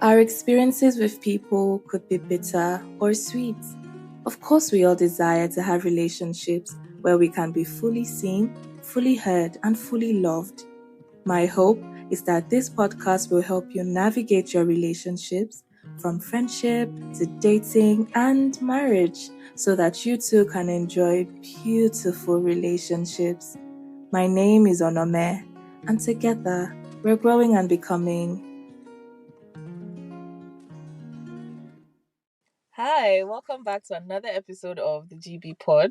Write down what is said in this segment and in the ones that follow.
Our experiences with people could be bitter or sweet. Of course, we all desire to have relationships where we can be fully seen, fully heard, and fully loved. My hope is that this podcast will help you navigate your relationships from friendship to dating and marriage so that you too can enjoy beautiful relationships. My name is Onome, and together we're growing and becoming. Hi, welcome back to another episode of the GB Pod.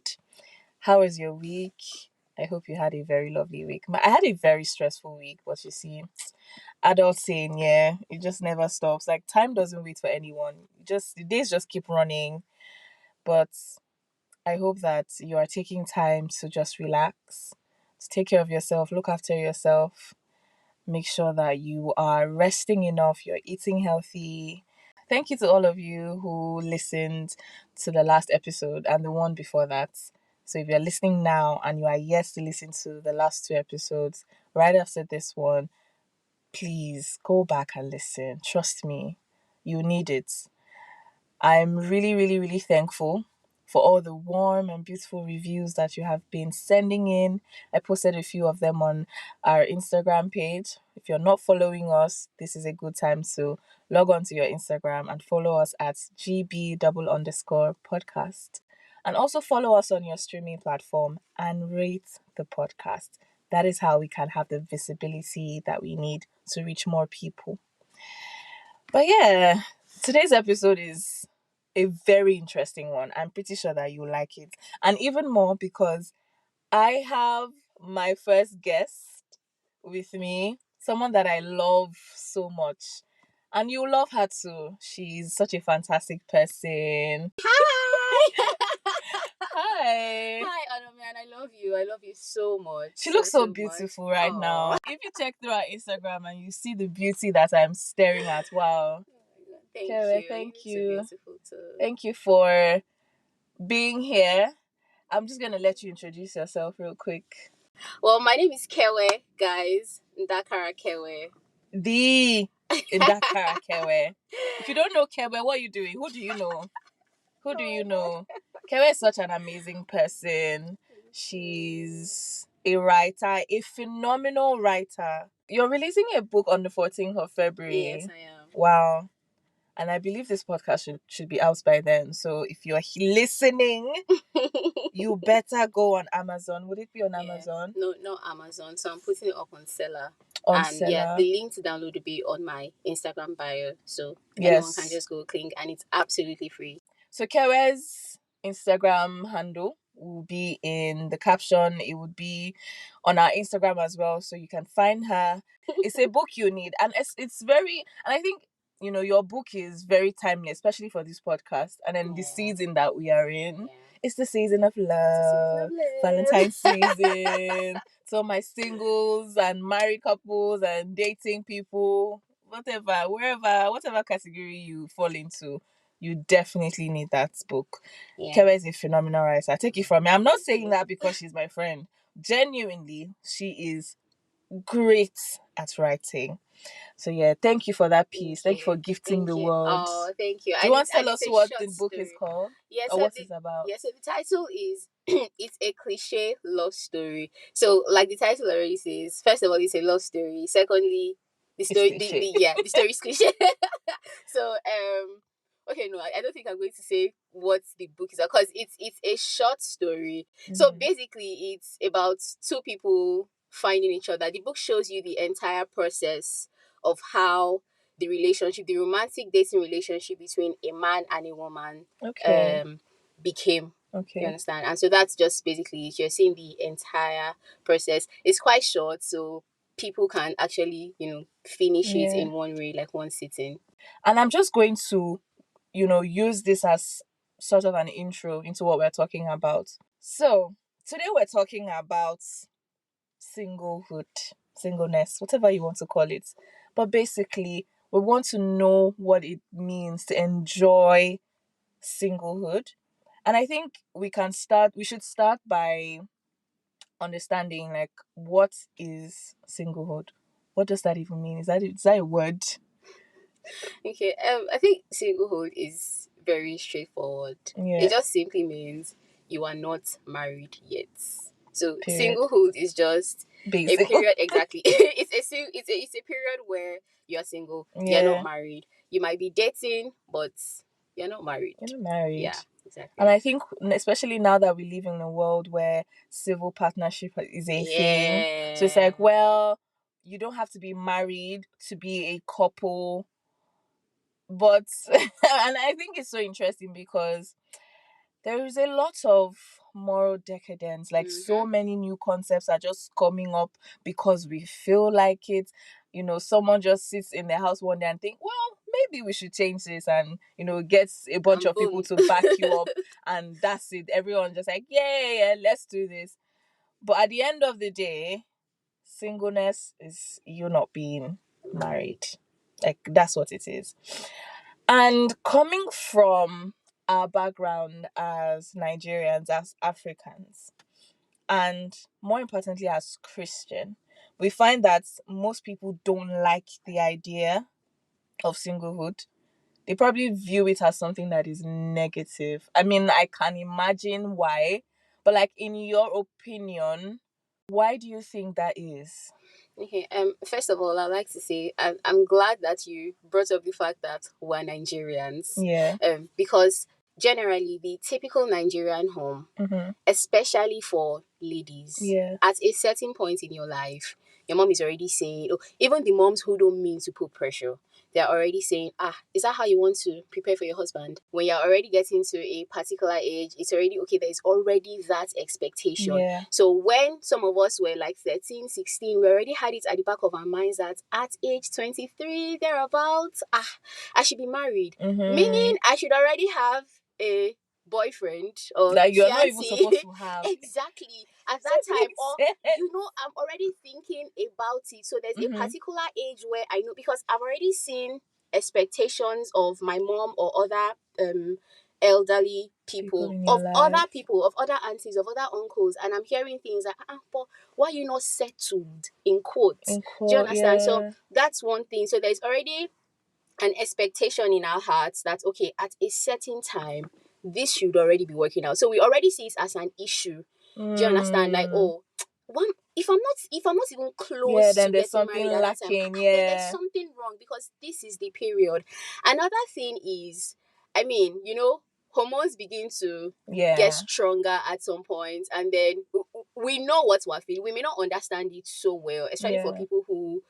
How was your week? I hope you had a very lovely week. I had a very stressful week, but you see, adult saying, yeah, it just never stops. Like, time doesn't wait for anyone. The days just keep running. But I hope that you are taking time to just relax, to take care of yourself, look after yourself, make sure that you are resting enough, you're eating healthy. Thank you to all of you who listened to the last episode and the one before that. So if you're listening now and you are yet to listen to the last two episodes right after this one, please go back and listen. Trust me, you need it. I'm really, really, really thankful for all the warm and beautiful reviews that you have been sending in. I posted a few of them on our Instagram page. If you're not following us, this is a good time to log on to your Instagram and follow us at GB_podcast. And also follow us on your streaming platform and rate the podcast. That is how we can have the visibility that we need to reach more people. But yeah, today's episode is a very interesting one. I'm pretty sure that you like it. And even more because I have my first guest with me, someone that I love so much. And you love her too. She's such a fantastic person. Hi! Hi. Hi, Anna, man. I love you. I love you so much. She looks so much. beautiful right Aw. now. If you check through our Instagram and you see the beauty that I'm staring at, wow. Thank Kewe, you. thank You're you. so beautiful too. Thank you for being here. I'm just going to let you introduce yourself real quick. Well, my name is Kewe, guys. Ndakara Kewe. The Indakara Kewe. If you don't know Kewe, what are you doing? Who do you know? Who do you know? Kewe is such an amazing person. She's a writer, a phenomenal writer. You're releasing a book on the 14th of February. Yes, I am. Wow. And I believe this podcast should be out by then. So if you're listening, you better go on Amazon. Would it be on Amazon? No, not Amazon. So I'm putting it up on Seller. On and Seller. Yeah, the link to download will be on my Instagram bio. So Yes. anyone can just go click, and it's absolutely free. So Kewe's Instagram handle will be in the caption. It would be on our Instagram as well, so you can find her. It's a book you need, and it's very. And I think your book is very timely, especially for this podcast. And then the season that we are in, it's the season of love, Valentine's season. So my singles and married couples and dating people, whatever category you fall into, you definitely need that book. Kewe is a phenomenal writer. Take it from me. I'm not saying that because she's my friend. Genuinely, she is great at writing. So yeah, thank you for that piece. Thank you for gifting the world. Oh, thank you. Do you want to tell us what the book is called? Yes, or what it's about? Yes, so the title is it's a cliche love story. So like the title already says, first of all, it's a love story. Secondly, the story the story is cliche. So okay, no, I don't think I'm going to say what the book is because it's a short story. So basically it's about two people finding each other. The book shows you the entire process of how the romantic dating relationship between a man and a woman became. Okay. You understand? And so that's just basically it. You're seeing the entire process. It's quite short, so people can actually, finish it in one way, like one sitting. And I'm just going to, use this as sort of an intro into what we're talking about. So today we're talking about singlehood, singleness, whatever you want to call it. But basically, we want to know what it means to enjoy singlehood. And I think we should start by understanding, like, what is singlehood? What does that even mean? Is that a word? Okay. I think singlehood is very straightforward. It Yeah. just simply means you are not married yet. So Period. singlehood is just a Basic. period. Exactly. It's a period where you are single. You're not Yeah. married. You might be dating, but you're not married. You're not married. Yeah. And Exactly. I think, especially now that we live in a world where civil partnership is a thing, so it's Yeah. like, well, you don't have to be married to be a couple. But, and I think it's so interesting because there is a lot of moral decadence. Like, so Mhm. many new concepts are just coming up because we feel like it. Someone just sits in their house one day and think, well, maybe we should change this, and gets a bunch And of people boom. to back you up, and that's it. Everyone just like, yeah, let's do this. But at the end of the day, singleness is you not being married. Like, that's what it is. And coming from our background as Nigerians, as Africans, and more importantly as Christian, we find that most people don't like the idea of singlehood. They probably view it as something that is negative. I mean, I can imagine why, but like, in your opinion, why do you think that is? Okay. First of all, I'd like to say I'm glad that you brought up the fact that we're Nigerians. Yeah. Because generally the typical Nigerian home, Mm-hmm. especially for ladies, Yeah. at a certain point in your life, your mom is already saying, oh, even the moms who don't mean to put pressure, they're already saying, is that how you want to prepare for your husband? When you're already getting to a particular age, it's already okay, there's already that expectation. Yeah. So when some of us were like 13, 16, we already had it at the back of our minds that at age 23, thereabouts, I should be married. Mm-hmm. Meaning I should already have a boyfriend or That you're not even fiancé. supposed to have. Exactly. At that It time, makes or sense. I'm already thinking about it. So there's a Mm-hmm. particular age where I know, because I've already seen expectations of my mom or other elderly People people, in your of other life. people, of other aunties, of other uncles, and I'm hearing things like, but why are you not settled, in quotes? In Do you quote, understand? So yeah. that's one thing. So there's already an expectation in our hearts that, okay, at a certain time this should already be working out, so we already see it as an issue. Do you understand? Like, Mm. oh, one, if I'm not even Yeah, close then to there's getting something married at that time, lacking. then there's Yeah. something wrong, because this is the period. Another thing is, I mean, hormones begin to get Yeah. stronger at some point, and then we know what we're feeling. We may not understand it so well, especially for Yeah. people who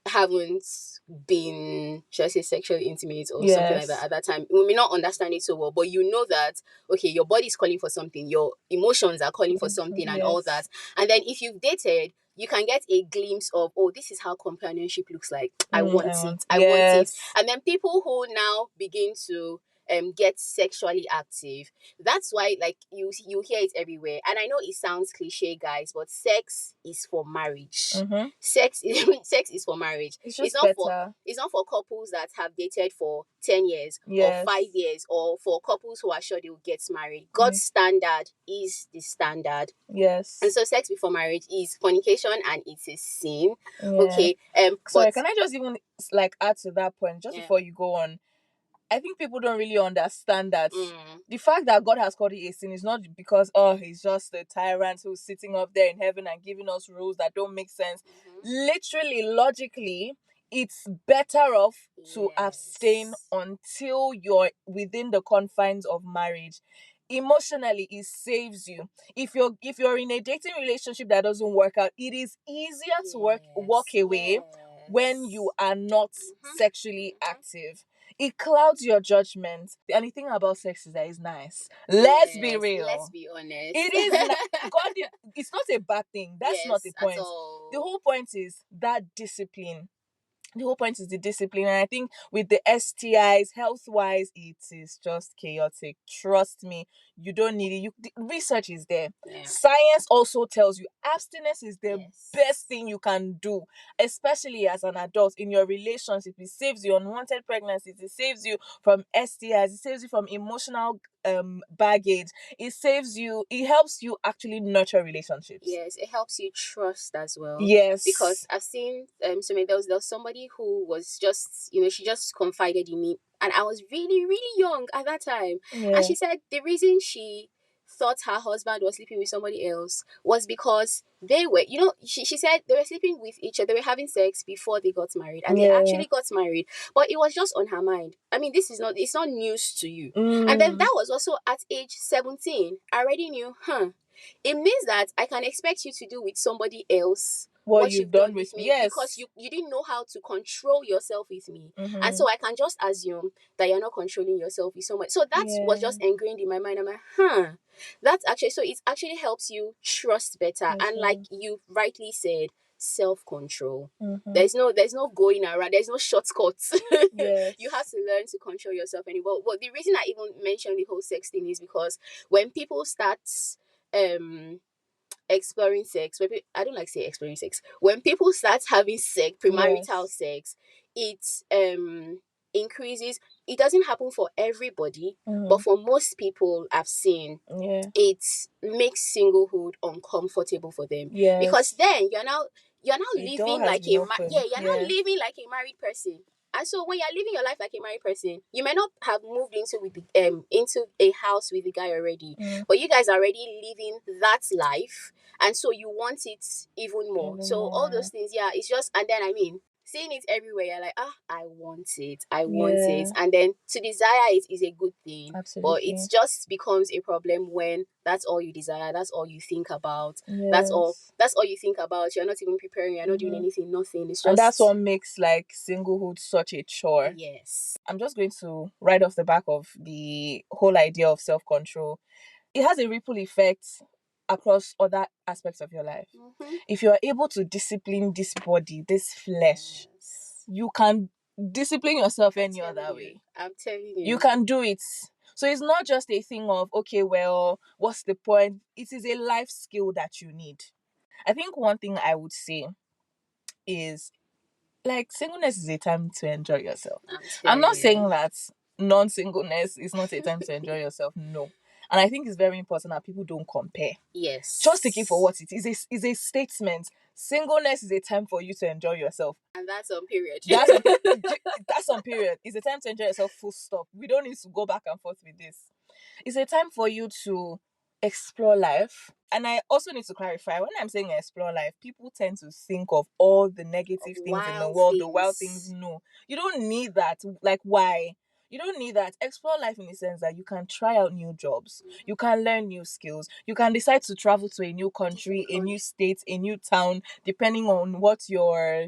haven't been, should I say, sexually intimate or something like that Yes. at that time. We may not understand it so well, but you know that, okay, your body's calling for something, your emotions are calling for something, and all Yes. that. And then if you've dated, you can get a glimpse of, oh, this is how companionship looks like. I I want want. it. I want it. Yes. And then people who now begin to get sexually active. That's why, like, you hear it everywhere. And I know it sounds cliche, guys, but sex is for marriage. Mm-hmm. Sex is for marriage. It's It's just not for better. it's not for couples that have dated for 10 years or 5 Yes. years, or for couples who are sure they will get married. Mm. God's standard is the standard. And Yes. so sex before marriage is fornication, and it's a sin. Yeah. Okay. Sorry, But can I just even like add to that point just yeah. before you go on? I think people don't really understand that Mm. the fact that God has called it a sin is not because, he's just a tyrant who's sitting up there in heaven and giving us rules that don't make sense. Mhm. Literally, logically, it's better off to abstain Yes. until you're within the confines of marriage. Emotionally, it saves you. If you're in a dating relationship that doesn't work out, it is easier to walk Yes. away when you Yes. are not Mhm. sexually Mhm. active. It clouds your judgment. And the thing about sex is that it's nice. Let's be Yes. Let's real. be honest. It is God. It's not a bad thing. That's not the Yes, at point. The all. whole point is that discipline. The whole point is the discipline. And I think with the STIs, health wise, it is just chaotic. Trust me. you don't need it. The research is there. Yeah. Science also tells you abstinence is the Yes. best thing you can do, especially as an adult in your relationship. It saves you unwanted pregnancies. It saves you from STIs. It saves you from emotional baggage. It saves you. It helps you actually nurture relationships. Yes, it helps you trust as well. Yes. Because I've seen so there was somebody who was just, she just confided in me, and I was really, really young at that time. Yeah. And she said the reason she thought her husband was sleeping with somebody else was because they were, she said they were sleeping with each other, they were having sex before they got married, and they actually got married, but it was just on her mind. I mean, it's not news to you. And then that was also at age 17. I already knew, it means that I can expect you to do with somebody else what you've done with me. Yes. Because you didn't know how to control yourself with me. And so I can just assume that you're not controlling yourself with someone. So that was just ingrained in my mind. I'm like, that's actually, so it actually helps you trust better. And like you rightly said, self-control. There's no going around, there's no shortcuts. Yes. You have to learn to control yourself anyway. But the reason I even mentioned the whole sex thing is because when people start exploring sex, I don't like say exploring sex, when people start having sex, premarital sex, it increases. It doesn't happen for everybody, but for most people I've seen, it makes singlehood uncomfortable for them. Yes. Because then you're now living like you're not living like a married person. And so when you're living your life like a married person, you may not have moved into a house with the guy already, but you guys are already living that life, and so you want it even more. So all those things, it's just, and then I mean, seeing it everywhere, you're like, I want it, and then to desire it is a good thing. Absolutely. But it just becomes a problem when that's all you desire, that's all you think about. Yes. That's all you think about. You're not even preparing, you're not doing anything, nothing. It's just, and that's what makes like singlehood such a chore. Yes. I'm just going to right off the back of the whole idea of self-control. It has a ripple effect across other aspects of your life. If you are able to discipline this body, this flesh, you can discipline yourself any other way. I'm telling you. You can do it. So it's not just a thing of, okay, well, what's the point? It is a life skill that you need. I think one thing I would say is, like, singleness is a time to enjoy yourself. I'm not saying that non-singleness is not a time to enjoy yourself. No. And I think it's very important that people don't compare. Yes. Just take it for what it is. It's a statement. Singleness is a time for you to enjoy yourself. And that's on period. That's on period. It's a time to enjoy yourself, full stop. We don't need to go back and forth with this. It's a time for you to explore life. And I also need to clarify, when I'm saying explore life, people tend to think of all the negative things in the world, the wild things. No, you don't need that. Like, why? You don't need that. Explore life in the sense that you can try out new jobs. You can learn new skills. You can decide to travel to a new country, a new state, a new town, depending on what your,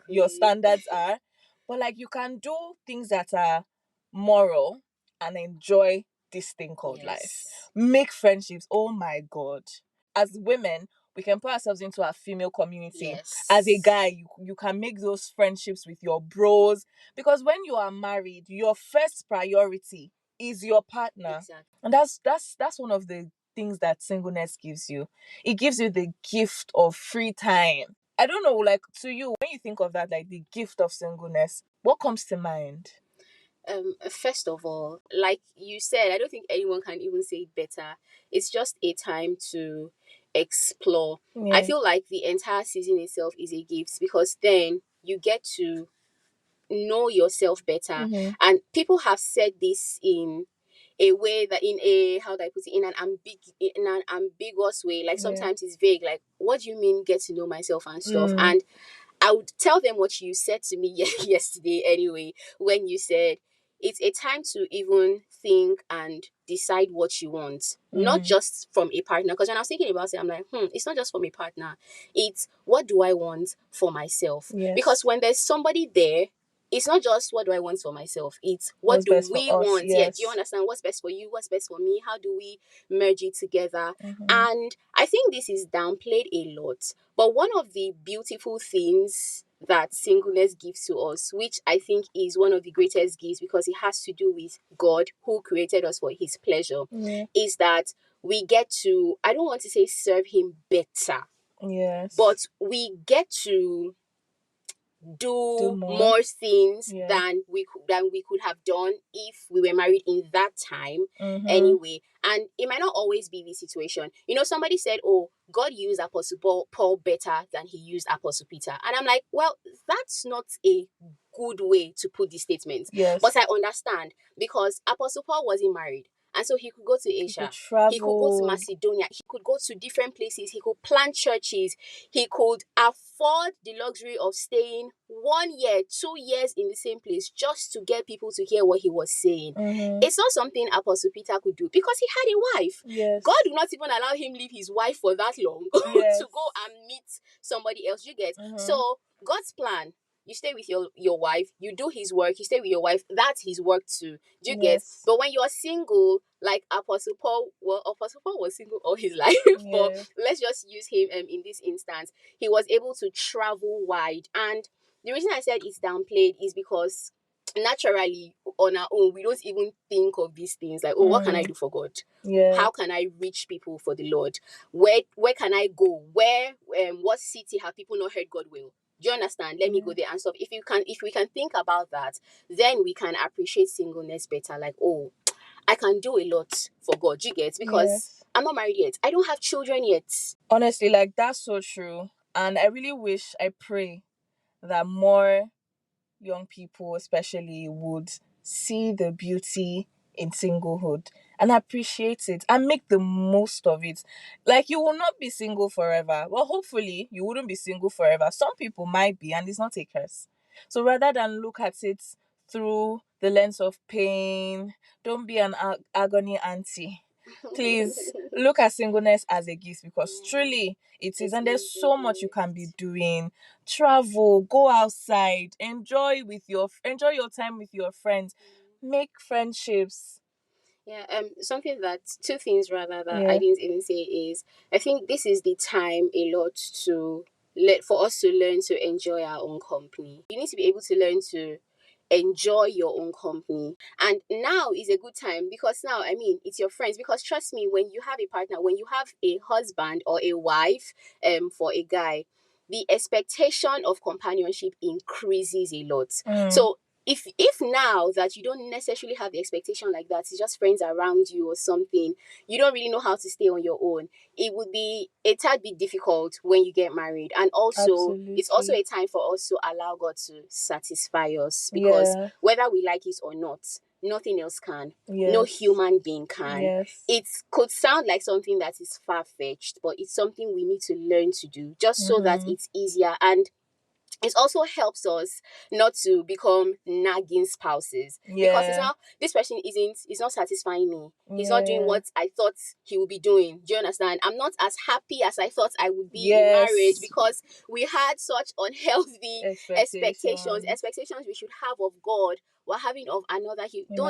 your standards are. But like, you can do things that are moral and enjoy this thing called life. Make friendships. Oh my God. As women, we can put ourselves into our female community. Yes. As a guy, you can make those friendships with your bros, because when you are married, your first priority is your partner. Exactly. And that's one of the things that singleness gives you. It gives you the gift of free time. I don't know, like, to you, when you think of that, like the gift of singleness, what comes to mind? First of all, like you said, I don't think anyone can even say it better. It's just a time to explore. Yeah. I feel like the entire season itself is a gift, because then you get to know yourself better. And people have said this in a way that, in a, how do I put it, in an ambiguous way. Like, sometimes it's vague. Like, what do you mean get to know myself and stuff? And I would tell them what you said to me yesterday anyway, when you said it's a time to even think and decide what you want, not just from a partner. Because when I was thinking about it, I'm like, it's not just from a partner. It's, what do I want for myself? Yes. Because when there's somebody there, it's not just what do I want for myself. It's what do we want? Yes. Yeah, do you understand? What's best for you? What's best for me? How do we merge it together? And I think this is downplayed a lot. But one of the beautiful things that singleness gives to us, which I think is one of the greatest gifts because it has to do with God who created us for his pleasure, Yeah. is that we get to, I don't want to say serve him better, Yes. but we get to do more. more things Yeah. than we could have done if we were married in that time anyway. And it might not always be the situation. Somebody said, oh, God used Apostle Paul better than he used Apostle Peter. And I'm like, well, that's not a good way to put the statement. Yes. But I understand because Apostle Paul wasn't married. And so he could go to Asia. He could go to Macedonia. He could go to different places. He could plant churches. He could afford the luxury of staying 1 year, 2 years in the same place just to get people to hear what he was saying. It's not something Apostle Peter could do because he had a wife. Yes. God would not even allow him leave his wife for that long Yes. to go and meet somebody else. You get? So God's plan. You stay with your wife, you do his work, you stay with your wife, that's his work too. Do you get? But when you're single, like Apostle Paul, well, Apostle Paul was single all his life, but let's just use him in this instance. He was able to travel wide. And the reason I said it's downplayed is because naturally, on our own, we don't even think of these things like, oh, what can I do for God? Yeah. How can I reach people for the Lord? Where can I go? What city have people not heard God will? Do you understand? Let me go there and stuff. If we can think about that, then we can appreciate singleness better. Like, oh, I can do a lot for God. You get? Because I'm not married yet. I don't have children yet. Honestly, like that's so true. And I really wish, I pray that more young people especially would see the beauty in singlehood and appreciate it and make the most of it. Like, you will not be single forever. Well, hopefully you wouldn't be single forever. Some people might be, and it's not a curse. So rather than look at it through the lens of pain, don't be an agony auntie. Please look at singleness as a gift, because truly it is, and there's so much you can be doing. Travel, go outside, enjoy your time with your friends, make friendships. Yeah, two things rather that I didn't even say is, I think this is the time a lot to let for us to learn to enjoy our own company. You need to be able to learn to enjoy your own company. And now is a good time because now, I mean, it's your friends. Because trust me, when you have a partner, when you have a husband or a wife, for a guy, the expectation of companionship increases a lot. So if now that you don't necessarily have the expectation like that, it's just friends around you or something, you don't really know how to stay on your own, it would be a tad bit difficult when you get married. And also, it's also a time for us to allow God to satisfy us, because whether we like it or not, nothing else can. No human being can. It could sound like something that is far-fetched, but it's something we need to learn to do just so that it's easier. And it also helps us not to become nagging spouses, because it's not, this person is not satisfying me. He's not doing what I thought he would be doing. Do you understand? I'm not as happy as I thought I would be in marriage, because we had such unhealthy expectations we should have of God. We're having of another.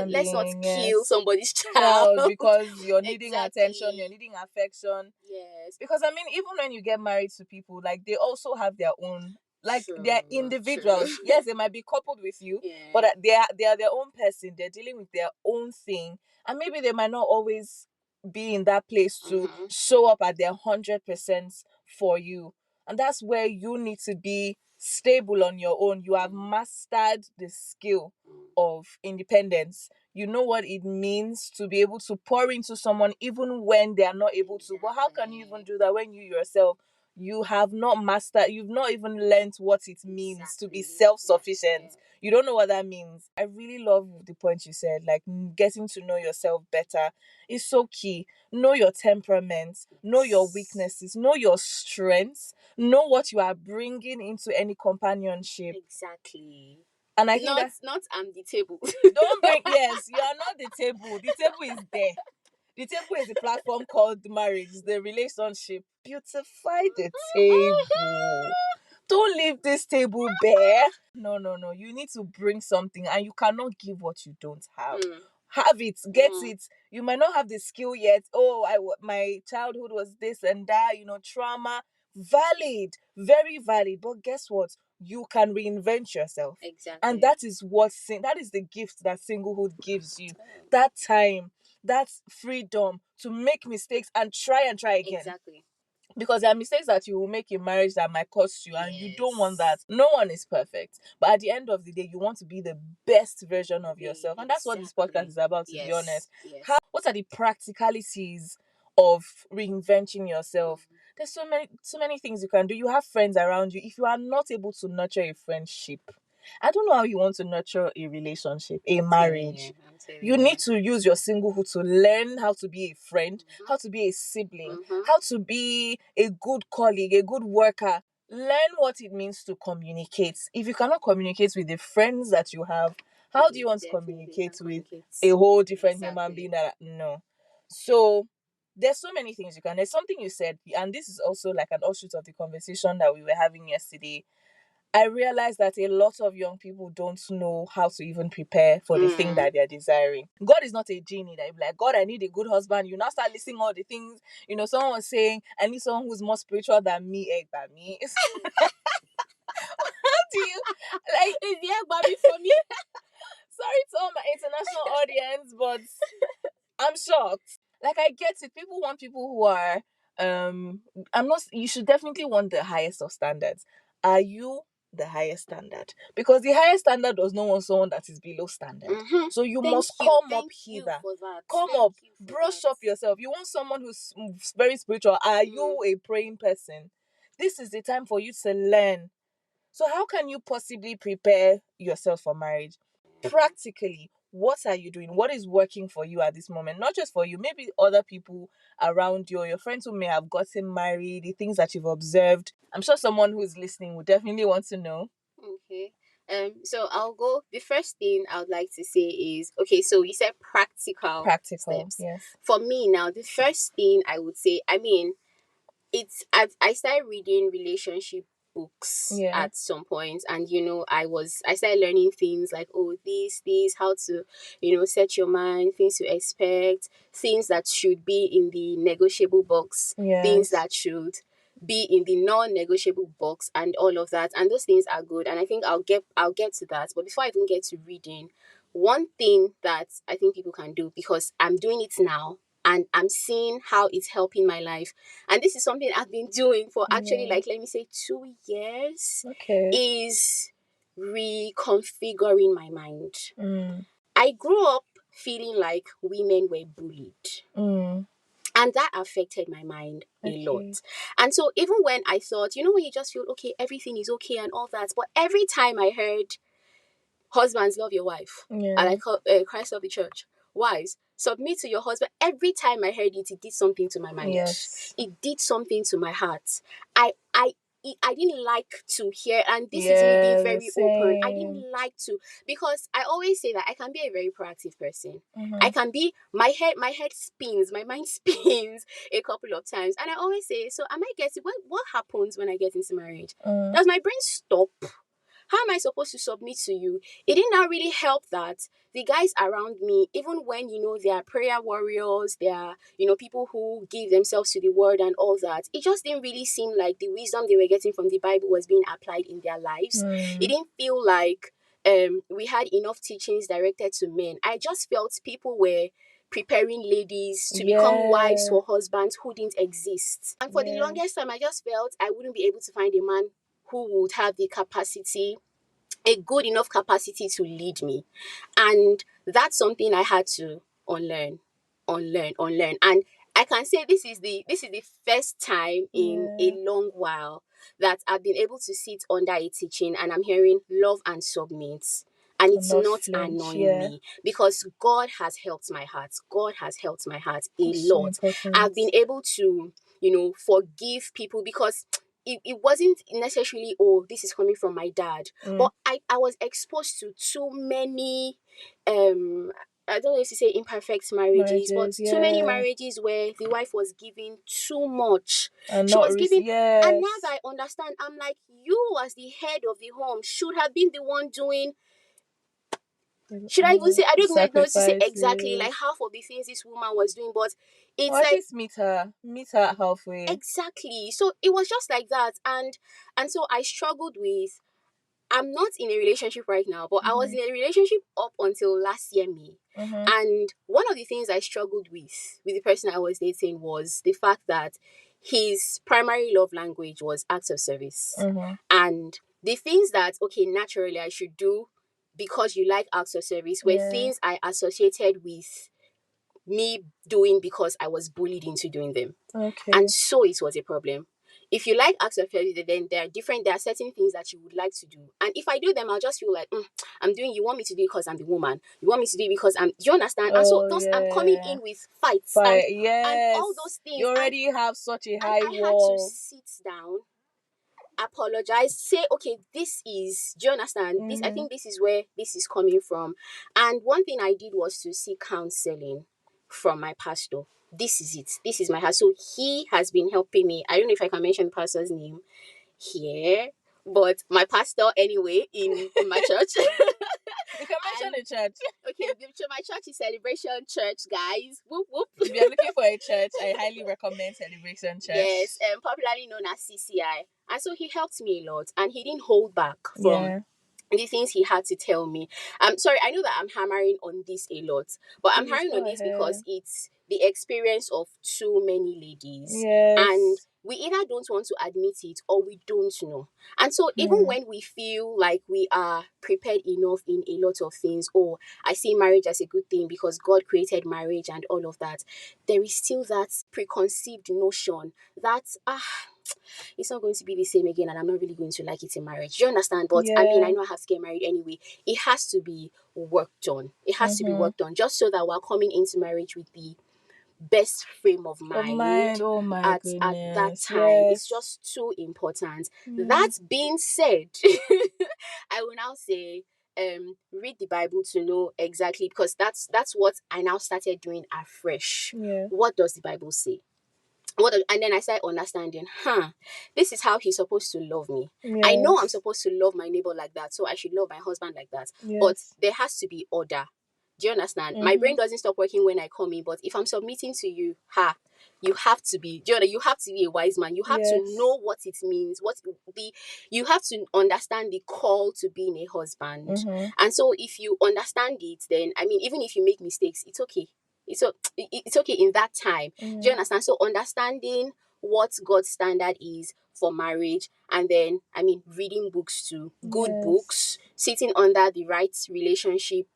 Let's not kill somebody's child because you're needing attention, you're Exactly. needing affection. Yes. Because I mean, even when you get married to people, like, they also have their own, like, True, they're individuals. true. Yes, they might be coupled with you, Yeah. but they are their own person. They're dealing with their own thing, and maybe they might not always be in that place to show up at their 100% for you. And that's where you need to be stable on your own. You have mastered the skill of independence. You know what it means to be able to pour into someone even when they are not able to. But how can you even do that when you yourself, you've not even learned what it means to be self-sufficient. You don't know what that means. I really love the point you said, like, getting to know yourself better is so key. Know your temperament, know your weaknesses, know your strengths, know what you are bringing into any companionship. Exactly. And I think not the table. don't bring, yes, you are not the table. The table is there. The table is a platform called marriage, the relationship. Beautify the table. Don't leave this table bare. No, no, no. You need to bring something, and you cannot give what you don't have. Have it, get it. You might not have the skill yet. Oh, my childhood was this and that, trauma. Valid, very valid. But guess what? You can reinvent yourself. Exactly. And that is that is the gift that singlehood gives you. That time, that freedom to make mistakes and try again. Exactly. Because there are mistakes that you will make in marriage that might cost you, and you don't want that. No one is perfect, but at the end of the day, you want to be the best version of yourself, and that's what this podcast is about. To be honest, what are the practicalities of reinventing yourself? There's so many things you can do. You have friends around you. If you are not able to nurture a friendship, I don't know how you want to nurture a relationship, a marriage. You need to use your singlehood to learn how to be a friend, how to be a sibling, how to be a good colleague, a good worker. Learn what it means to communicate. If you cannot communicate with the friends that you have, how do you want to communicate with a whole different human being? No. So there's so many things you can. There's something you said, and this is also like an offshoot of the conversation that we were having yesterday. I realized that a lot of young people don't know how to even prepare for the thing that they're desiring. God is not a genie that you're like, God, I need a good husband. You now start listing all the things. Someone was saying, I need someone who's more spiritual than me, than me. How do you, like, is the egg baby for me? Sorry to all my international audience, but I'm shocked. Like, I get it. People want people who are, I'm not, you should definitely want the highest of standards. Are you the highest standard? Because the highest standard does not want someone that is below standard. So you must come up hither. Come up, brush up yourself. You want someone who's very spiritual. Are you a praying person? This is the time for you to learn. So how can you possibly prepare yourself for marriage? Practically, what are you doing? What is working for you at this moment? Not just for you, maybe other people around you or your friends who may have gotten married, the things that you've observed. I'm sure someone who's listening would definitely want to know. Okay. So I'll go. The first thing I would like to say is, okay, so you said practical steps. Yes. For me now, the first thing I would say, I started reading relationship books at some point, and I started learning things like, oh, this how to set your mind, things to expect, things that should be in the negotiable box, things that should be in the non-negotiable box, and all of that. And those things are good, and I think I'll get to that. But before I even get to reading, one thing that I think people can do, because I'm doing it now and I'm seeing how it's helping my life, and this is something I've been doing for actually, like, let me say 2 years, is reconfiguring my mind. I grew up feeling like women were bullied. And that affected my mind a lot. And so even when I thought, when you just feel, okay, everything is okay and all that, but every time I heard, husbands, love your wife, I like Christ of the church, wives, submit to your husband, every time I heard it, it did something to my mind. It did something to my heart. I didn't like to hear, and this is me being very open. I didn't like to, because I always say that I can be a very proactive person. I can be, my head spins, my mind spins a couple of times, and I always say, so am I getting, what happens when I get into marriage? Does my brain stop? How am I supposed to submit to you? It did not really help that the guys around me, even when, they are prayer warriors, they are, people who give themselves to the word and all that, it just didn't really seem like the wisdom they were getting from the Bible was being applied in their lives. It didn't feel like we had enough teachings directed to men. I just felt people were preparing ladies to become wives for husbands who didn't exist. And for the longest time, I just felt I wouldn't be able to find a man who would have the capacity, a good enough capacity to lead me. And that's something I had to unlearn. And I can say this is the first time in a long while that I've been able to sit under a teaching and I'm hearing love and submit. And it's not annoying me, because God has helped my heart. God has helped my heart a lot. I've been able to, forgive people, because it wasn't necessarily, oh, this is coming from my dad. But I was exposed to too many, I don't know if you say imperfect marriages, but too many marriages where the wife was giving too much. She was giving, and now that I understand, I'm like, you as the head of the home should have been the one doing Should I even say, I don't even know to say exactly Sacrifices. like half of the things this woman was doing, but it's Or at like least meet her halfway. exactly. So it was just like that, and so I struggled with. I'm not in a relationship right now, but I was in a relationship up until last year May. And one of the things I struggled with the person I was dating was the fact that his primary love language was acts of service. And the things that, okay, naturally I should do because you like acts of service were things I associated with me doing because I was bullied into doing them. Okay. And so it was a problem. If you like acts of service, then there are certain things that you would like to do. And if I do them, I'll just feel like, I'm doing, you want me to do it because I'm the woman. You want me to do it because do you understand? And so those, I'm coming in with fights and all those things. You already have such a high I wall. had to sit down, apologize, say, okay, this is, do you understand? This, I think this is where this is coming from. And one thing I did was to seek counseling from my pastor. This is it. This is my house. So he has been helping me. I don't know if I can mention the pastor's name here, but my pastor anyway in my church. You can mention the church. Okay, my church is Celebration Church, guys. Whoop whoop. If you're looking for a church, I highly recommend Celebration Church. Yes, popularly known as CCI. And so he helped me a lot, and he didn't hold back from the things he had to tell me. I'm sorry, I know that I'm hammering on this a lot, but I'm hammering on this because it's the experience of too many ladies. And we either don't want to admit it or we don't know. And so even when we feel like we are prepared enough in a lot of things, or I see marriage as a good thing because God created marriage and all of that, there is still that preconceived notion that it's not going to be the same again and I'm not really going to like it in marriage. Do you understand? But I mean, I know I have to get married anyway. It has to be worked on. It has to be worked on just so that we're coming into marriage with the best frame of mind, at that time. It's just too important. That being said, I will now say read the Bible to know exactly, because that's what I now started doing afresh. What does the Bible say? And then I started understanding, this is how he's supposed to love me. I know I'm supposed to love my neighbor like that, so I should love my husband like that. But there has to be order. Do you understand? My brain doesn't stop working when I come in, but if I'm submitting to you, you have to be, you have to be a wise man. You have to know what it means, you have to understand the call to being a husband. And so if you understand it, then, I mean, even if you make mistakes, it's okay. It's okay in that time. Do you understand? So understanding what God's standard is for marriage, and then, I mean, reading books too, good books, sitting under the right relationship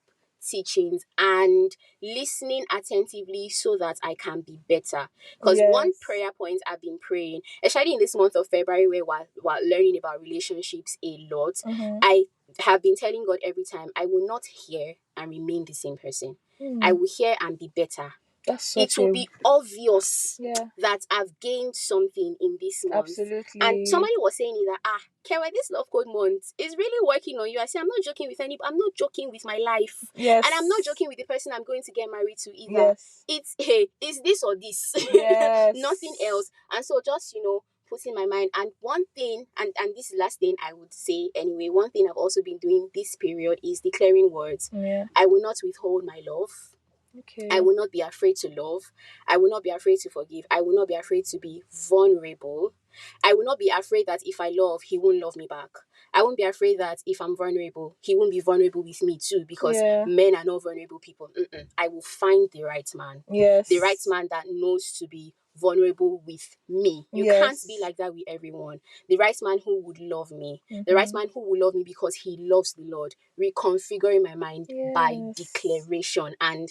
teachings, and listening attentively so that I can be better. Because one prayer point I've been praying, especially in this month of February where we're learning about relationships a lot, I have been telling God every time, I will not hear and remain the same person. I will hear and be better. It will be obvious that I've gained something in this month. Absolutely. And somebody was saying it that, Karen, this love code month is really working on you. I say, I'm not joking with my life. Yes. And I'm not joking with the person I'm going to get married to either. It's, hey, it's this or this. Nothing else. And so just, put in my mind. And one thing, and this last thing I would say anyway, one thing I've also been doing this period is declaring words. I will not withhold my love. I will not be afraid to love. I will not be afraid to forgive. I will not be afraid to be vulnerable. I will not be afraid that if I love, he won't love me back. I won't be afraid that if I'm vulnerable, he won't be vulnerable with me too, because men are not vulnerable people. I will find the right man. The right man that knows to be vulnerable with me. You can't be like that with everyone. The right man who would love me. The right man who will love me because he loves the Lord. Reconfiguring my mind by declaration. And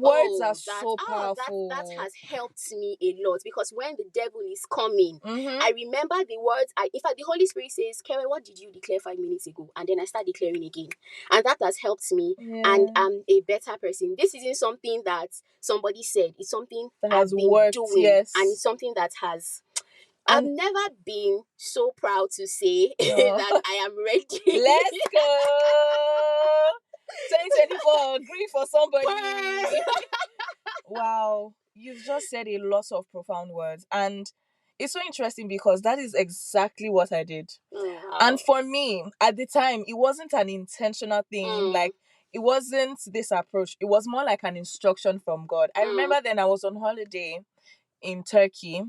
words are so powerful. That has helped me a lot, because when the devil is coming, I remember the words. In fact, the Holy Spirit says, Karen, what did you declare 5 minutes ago? And then I start declaring again. And that has helped me. And I'm a better person. This isn't something that somebody said. It's something that I've been doing. And it's something that has... I've never been so proud to say that I am ready. Let's go! 2024, agree for somebody. Wow, you've just said a lot of profound words, and it's so interesting because that is exactly what I did. Wow. And for me, at the time, it wasn't an intentional thing. Like, it wasn't this approach. It was more like an instruction from God. I Mm. remember then I was on holiday in Turkey,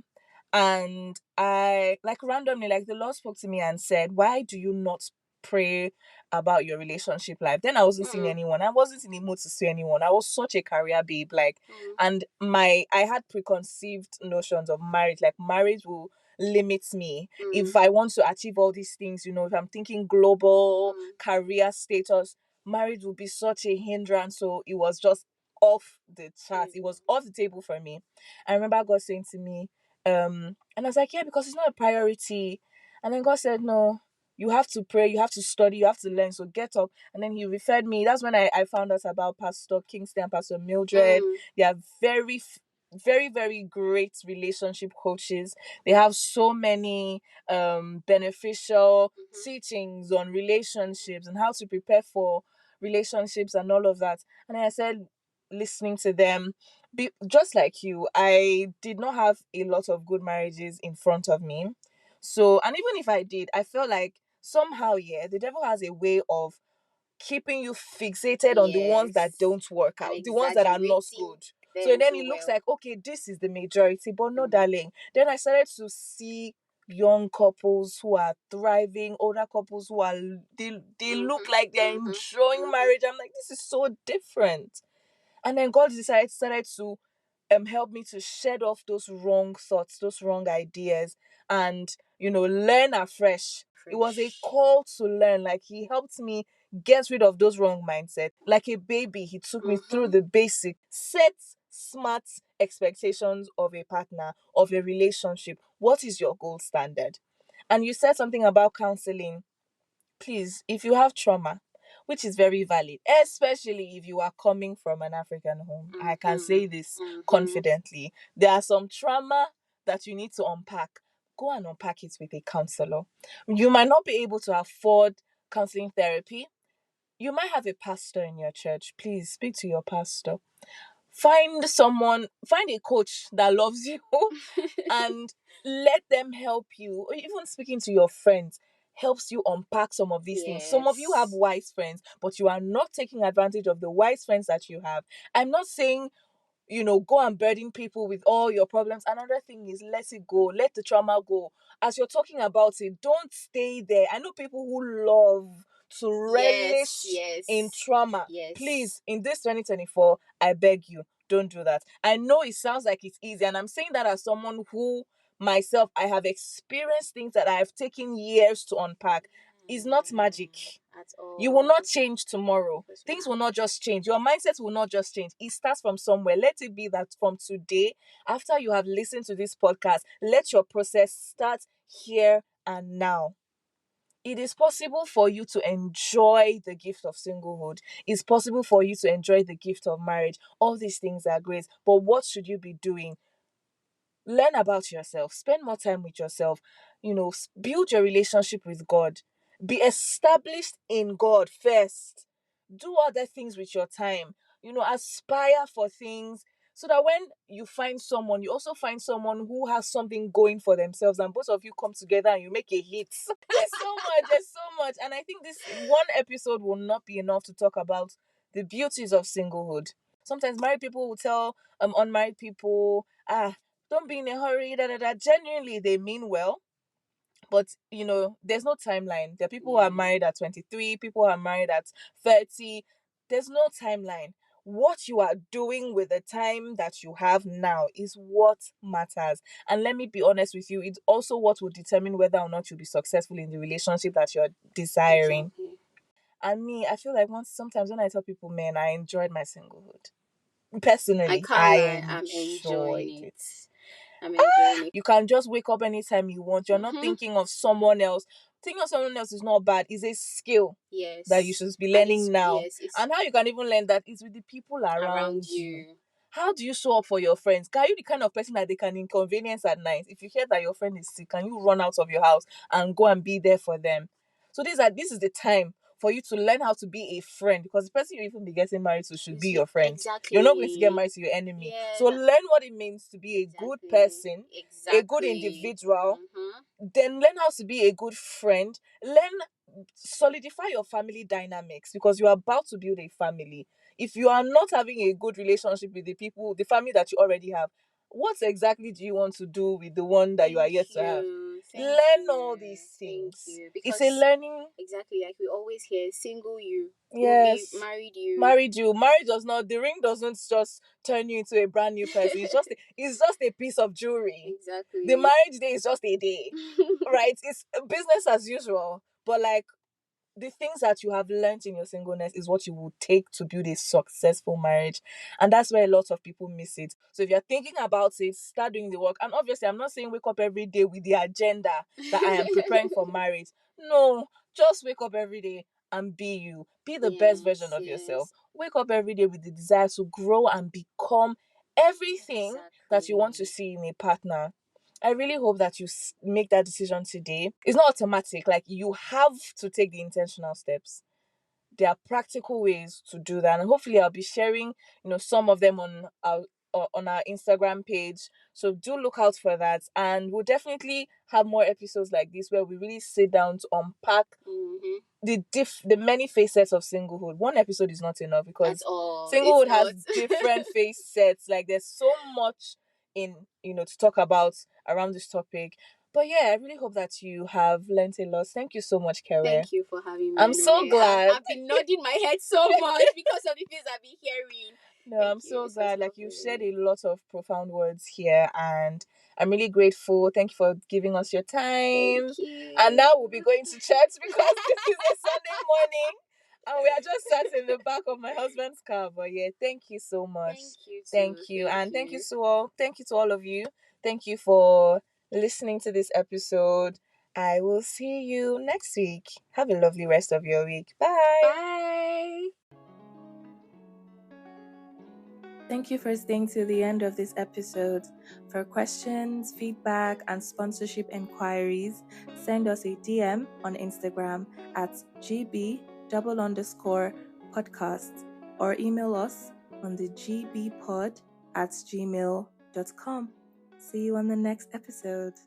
and I, like, randomly, like, the Lord spoke to me and said, why do you not pray about your relationship life? Then I wasn't seeing anyone. I wasn't in the mood to see anyone. I was such a career babe, like, and I had preconceived notions of marriage, like marriage will limit me if I want to achieve all these things. If I'm thinking global career status, marriage will be such a hindrance. So it was just off the charts. It was off the table for me. I remember God saying to me, and I was like, yeah, because it's not a priority. And then God said, no, you have to pray, you have to study, you have to learn. So get up. And then He referred me. That's when I found out about Pastor Kingston and Pastor Mildred. They are very, very, very great relationship coaches. They have so many beneficial teachings on relationships and how to prepare for relationships and all of that. And I said, listening to them, just like you, I did not have a lot of good marriages in front of me. So, and even if I did, I felt like somehow, yeah, the devil has a way of keeping you fixated on the ones that don't work out, the ones that are not good. So then it looks like, okay, this is the majority, but no, darling. Then I started to see young couples who are thriving, older couples who are, they look like they're enjoying marriage. I'm like, this is so different. And then God started to help me to shed off those wrong thoughts, those wrong ideas, and learn afresh. It was a call to learn. Like, He helped me get rid of those wrong mindsets. Like a baby, He took me through the basic, set smart expectations of a partner, of a relationship. What is your gold standard? And you said something about counseling. Please, if you have trauma, which is very valid, especially if you are coming from an African home, I can say this confidently. There are some trauma that you need to unpack. Go and unpack it with a counselor. You might not be able to afford counseling therapy. You might have a pastor in your church. Please speak to your pastor. Find a coach that loves you and let them help you. Or even speaking to your friends helps you unpack some of these things. Some of you have wise friends, but you are not taking advantage of the wise friends that you have. I'm not saying go and burden people with all your problems. Another thing is, let it go, let the trauma go. As you're talking about it, don't stay there. I know people who love to relish in trauma. Please, in this 2024, I beg you, don't do that. I know it sounds like it's easy, and I'm saying that as someone who myself, I have experienced things that I have taken years to unpack. It's not magic. At all. You will not change tomorrow. Things will not just change. Your mindset will not just change. It starts from somewhere. Let it be that from today, after you have listened to this podcast, let your process start here and now. It is possible for you to enjoy the gift of singlehood. It's possible for you to enjoy the gift of marriage. All these things are great. But what should you be doing? Learn about yourself. Spend more time with yourself. Build your relationship with God. Be established in God first. Do other things with your time. Aspire for things so that when you find someone, you also find someone who has something going for themselves, and both of you come together and you make a hit. There's so much. And I think this one episode will not be enough to talk about the beauties of singlehood. Sometimes married people will tell unmarried people, don't be in a hurry, da da da. Genuinely, they mean well. But there's no timeline. There are people who are married at 23, people who are married at 30. There's no timeline. What you are doing with the time that you have now is what matters. And let me be honest with you, it's also what will determine whether or not you'll be successful in the relationship that you're desiring. Exactly. And me, I feel like sometimes when I tell people, man, I enjoyed my singlehood. Personally, I can't lie, I'm enjoying enjoyed it. I'm enjoying it. You can just wake up anytime you want. You're not thinking of someone else. Thinking of someone else is not bad. It's a skill that you should be learning now. And how you can even learn that is with the people around you. How do you show up for your friends? Are you the kind of person that they can inconvenience at night? If you hear that your friend is sick, can you run out of your house and go and be there for them? So this is the time for you to learn how to be a friend, because the person you even be getting married to should be your friend. Exactly. You're not going to get married to your enemy. Yeah. So learn what it means to be a good person, a good individual. Then learn how to be a good friend. Learn solidify your family dynamics, because you are about to build a family. If you are not having a good relationship with the family that you already have, what exactly do you want to do with the one that you are yet to have? Learn all these things. It's a learning. Exactly, like we always hear, single you. Yes. Married you. Marriage does not. The ring doesn't just turn you into a brand new person. It's just a piece of jewelry. Exactly. The marriage day is just a day, right? It's business as usual. But like, the things that you have learned in your singleness is what you will take to build a successful marriage. And that's where a lot of people miss it. So if you're thinking about it, start doing the work. And obviously, I'm not saying wake up every day with the agenda that I am preparing for marriage. No, just wake up every day and be you. Be the best version of yourself. Wake up every day with the desire to grow and become everything that you want to see in a partner. I really hope that you make that decision today. It's not automatic. Like, you have to take the intentional steps. There are practical ways to do that, and hopefully I'll be sharing, some of them on our Instagram page. So do look out for that, and we'll definitely have more episodes like this where we really sit down to unpack the many facets of singlehood. One episode is not enough, because singlehood has different facets. Like, there's so much to talk about around this topic. But yeah, I really hope that you have learned a lot. Thank you so much, Kere. Thank you for having me. I'm so glad. I've been nodding my head so much because of the things I've been hearing. No, I'm so glad. Like, you've shared a lot of profound words here, and I'm really grateful. Thank you for giving us your time. Thank you. And now we'll be going to church, because this is a Sunday morning, and we are just sat in the back of my husband's car. But yeah, thank you so much. Thank you. And thank you to all of you. Thank you for listening to this episode. I will see you next week. Have a lovely rest of your week. Bye. Bye. Thank you for staying to the end of this episode. For questions, feedback, and sponsorship inquiries, send us a DM on Instagram at gb_podcast, or email us on the gbpod@gmail.com. See you on the next episode.